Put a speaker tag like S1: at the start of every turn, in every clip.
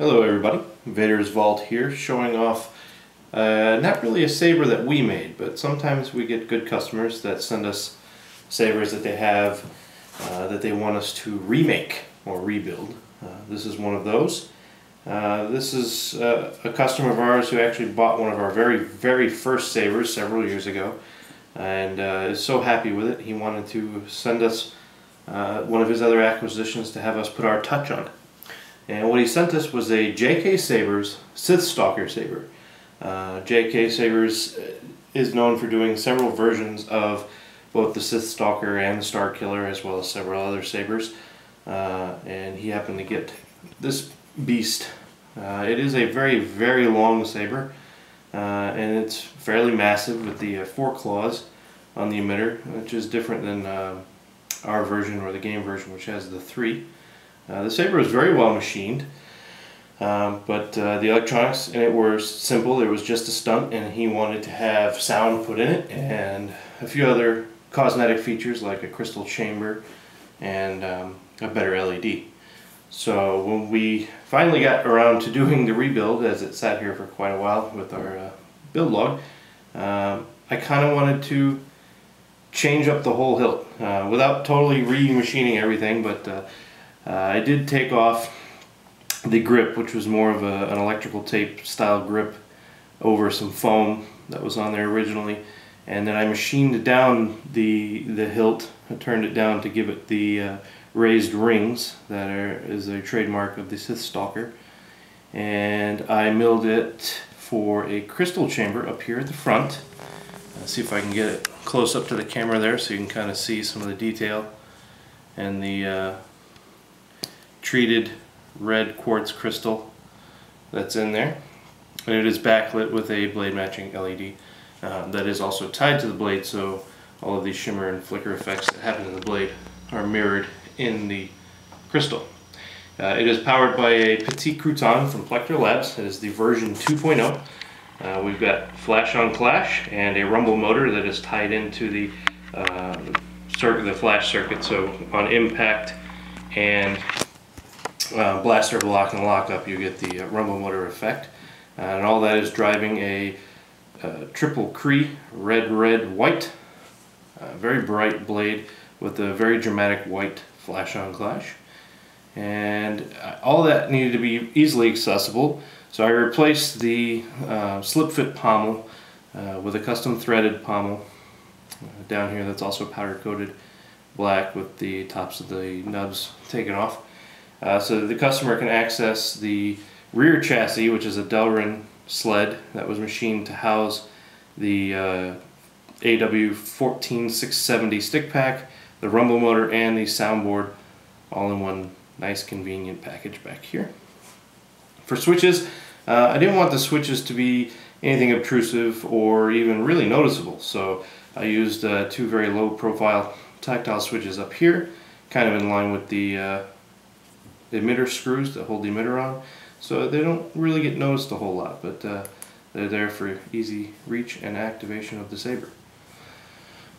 S1: Hello everybody, Vader's Vault here, showing off not really a saber that we made, but sometimes we get good customers that send us sabers that they have that they want us to remake or rebuild. This is one of those. This is a customer of ours who actually bought one of our very first sabers several years ago and is so happy with it he wanted to send us one of his other acquisitions to have us put our touch on it. And what he sent us was a JK-Sabers Sithstalker saber. JK-Sabers is known for doing several versions of both the Sithstalker and the Starkiller, as well as several other sabers. And he happened to get this beast. It is a very long saber, and it's fairly massive with the 4 claws on the emitter, which is different than our version or the game version, which has the 3. The saber was very well machined, but the electronics in it were simple. It was just a stunt, and he wanted to have sound put in it and a few other cosmetic features like a crystal chamber and a better LED. So when we finally got around to doing the rebuild, as it sat here for quite a while with our build log, I kind of wanted to change up the whole hilt without totally re-machining everything, but I did take off the grip, which was more of an electrical tape style grip over some foam that was on there originally, and then I machined down the hilt. I turned it down to give it the raised rings that is a trademark of the Sithstalker, and I milled it for a crystal chamber up here at the front. Let's see if I can get it close up to the camera there so you can kind of see some of the detail and the treated red quartz crystal that's in there, and it is backlit with a blade matching LED that is also tied to the blade, so all of these shimmer and flicker effects that happen in the blade are mirrored in the crystal. It is powered by a Petit Crouton from Plecter Labs. It is the version 2.0. We've got flash on clash and a rumble motor that is tied into the flash circuit, so on impact and blaster block and lockup you get the rumble motor effect, and all that is driving a triple Cree red white, very bright blade with a very dramatic white flash on clash, and all that needed to be easily accessible, so I replaced the slip fit pommel with a custom threaded pommel down here that's also powder coated black with the tops of the nubs taken off. So the customer can access the rear chassis, which is a Delrin sled that was machined to house the AW14670 stick pack, the rumble motor, and the soundboard, all in one nice convenient package back here. For switches, I didn't want the switches to be anything obtrusive or even really noticeable, so I used 2 very low profile tactile switches up here, kind of in line with the emitter screws that hold the emitter on, so they don't really get noticed a whole lot, but they're there for easy reach and activation of the saber.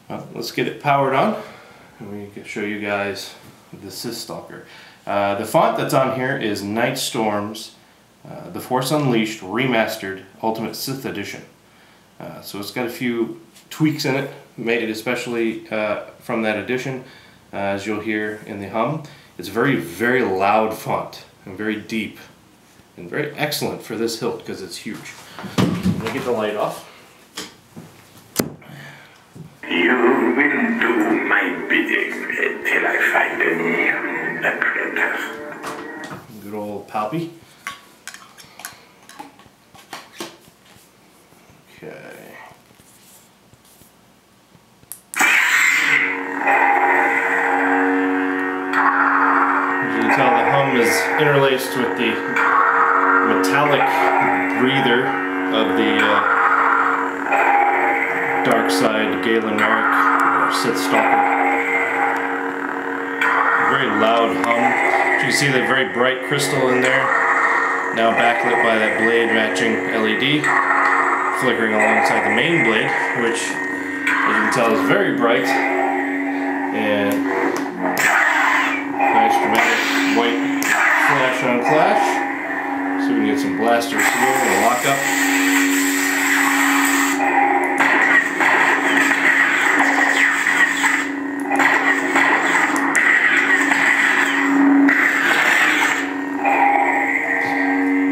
S1: Let's get it powered on and we can show you guys the Sithstalker. The font that's on here is Night Storm's The Force Unleashed Remastered Ultimate Sith Edition. So it's got a few tweaks in it, made especially from that edition, as you'll hear in the hum. It's very loud font and very deep and very excellent for this hilt because it's huge. I'm going to get the light off.
S2: You will do my bidding until I find a new apprentice.
S1: Good old Palpy. Okay. Tell the hum is interlaced with the metallic breather of the dark side Galen Merrick or Sithstalker. Very loud hum. You can see the very bright crystal in there, now backlit by that blade matching LED, flickering alongside the main blade, which as you can tell is very bright and nice dramatic white flash on clash. blasters here, a lockup.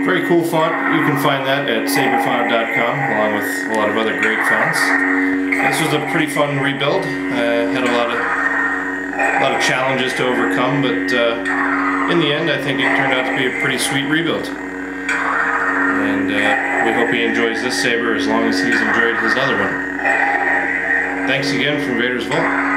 S1: Very cool font. You can find that at saberfont.com along with a lot of other great fonts. This was a pretty fun rebuild. Had a lot of challenges to overcome, but in the end I think it turned out to be a pretty sweet rebuild. And we hope he enjoys this saber as long as he's enjoyed his other one. Thanks again from Vader's Vault.